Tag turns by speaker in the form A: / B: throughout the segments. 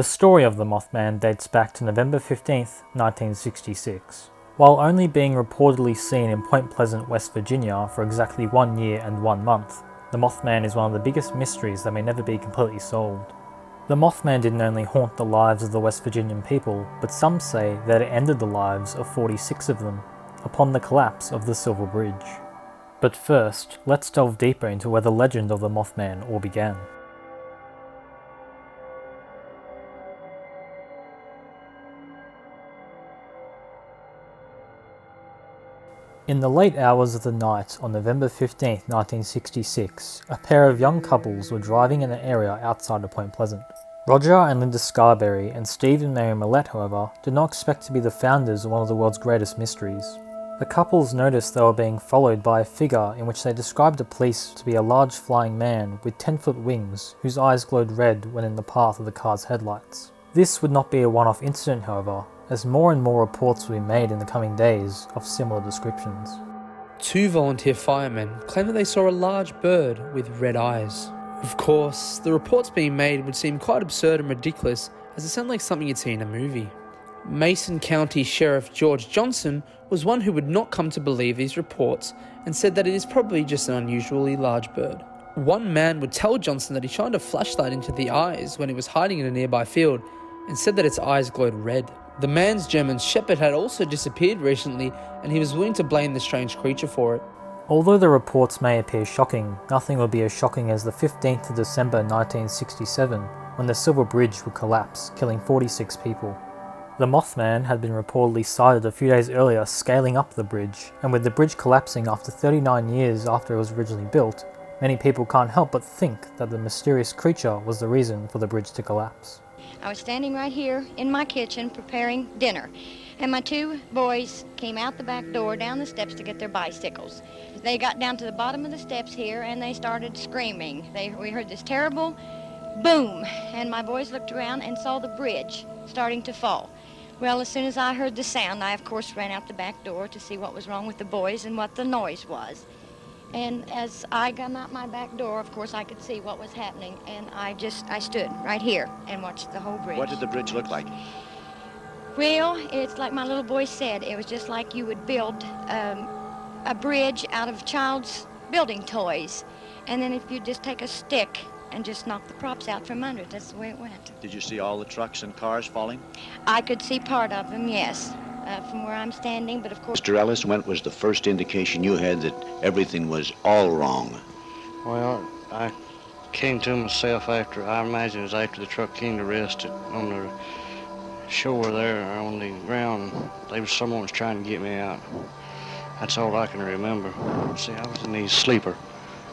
A: The story of the Mothman dates back to November 15th, 1966. While only being reportedly seen in Point Pleasant, West Virginia for exactly 1 year and 1 month, the Mothman is one of the biggest mysteries that may never be completely solved. The Mothman didn't only haunt the lives of the West Virginian people, but some say that it ended the lives of 46 of them, upon the collapse of the Silver Bridge. But first, let's delve deeper into where the legend of the Mothman all began. In the late hours of the night on November 15, 1966, a pair of young couples were driving in an area outside of Point Pleasant. Roger and Linda Scarberry and Steve and Mary Millette, however, did not expect to be the founders of one of the world's greatest mysteries. The couples noticed they were being followed by a figure in which they described the police to be a large flying man with 10-foot wings whose eyes glowed red when in the path of the car's headlights. This would not be a one-off incident, however, as more and more reports will be made in the coming days of similar descriptions.
B: 2 volunteer firemen claim that they saw a large bird with red eyes. Of course, the reports being made would seem quite absurd and ridiculous, as it sounded like something you'd see in a movie. Mason County Sheriff George Johnson was one who would not come to believe these reports and said that it is probably just an unusually large bird. One man would tell Johnson that he shined a flashlight into the eyes when he was hiding in a nearby field and said that its eyes glowed red. The man's German Shepherd had also disappeared recently, and he was willing to blame the strange creature for it.
A: Although the reports may appear shocking, nothing would be as shocking as the 15th of December 1967, when the Silver Bridge would collapse, killing 46 people. The Mothman had been reportedly sighted a few days earlier scaling up the bridge, and with the bridge collapsing after 39 years after it was originally built, many people can't help but think that the mysterious creature was the reason for the bridge to collapse.
C: I was standing right here in my kitchen preparing dinner, and my 2 boys came out the back door down the steps to get their bicycles. They got down to the bottom of the steps here and they started screaming. We heard this terrible boom, and my boys looked around and saw the bridge starting to fall. Well, as soon as I heard the sound, I of course ran out the back door to see what was wrong with the boys and what the noise was. And as I got out my back door, of course, I could see what was happening, and I stood right here and watched the whole bridge.
D: What did the bridge look like?
C: Well, it's like my little boy said, it was just like you would build a bridge out of child's building toys. And then if you just take a stick and just knock the props out from under it, that's the way it went.
D: Did you see all the trucks and cars falling?
C: I could see part of them, yes. From where I'm standing, but of course...
D: Mr. Ellis, when was the first indication you had that everything was all wrong?
E: Well, I came to myself after, I imagine it was after the truck came to rest on the shore there, on the ground. Someone was trying to get me out. That's all I can remember. See, I was in the sleeper.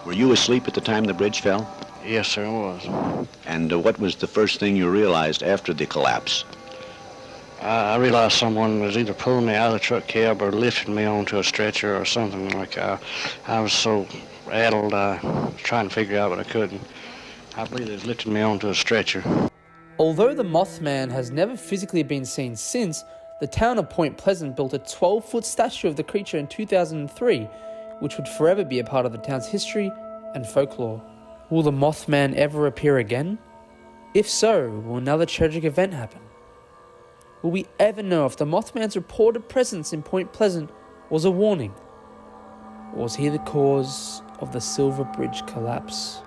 D: Were you asleep at the time the bridge fell?
E: Yes, sir, I was.
D: And what was the first thing you realized after the collapse?
E: I realized someone was either pulling me out of the truck cab or lifting me onto a stretcher or something like that. I was so rattled, I was trying to figure out, but I couldn't. I believe they was lifting me onto a stretcher.
B: Although the Mothman has never physically been seen since, the town of Point Pleasant built a 12-foot statue of the creature in 2003, which would forever be a part of the town's history and folklore. Will the Mothman ever appear again? If so, will another tragic event happen? Will we ever know if the Mothman's reported presence in Point Pleasant was a warning? Or was he the cause of the Silver Bridge collapse?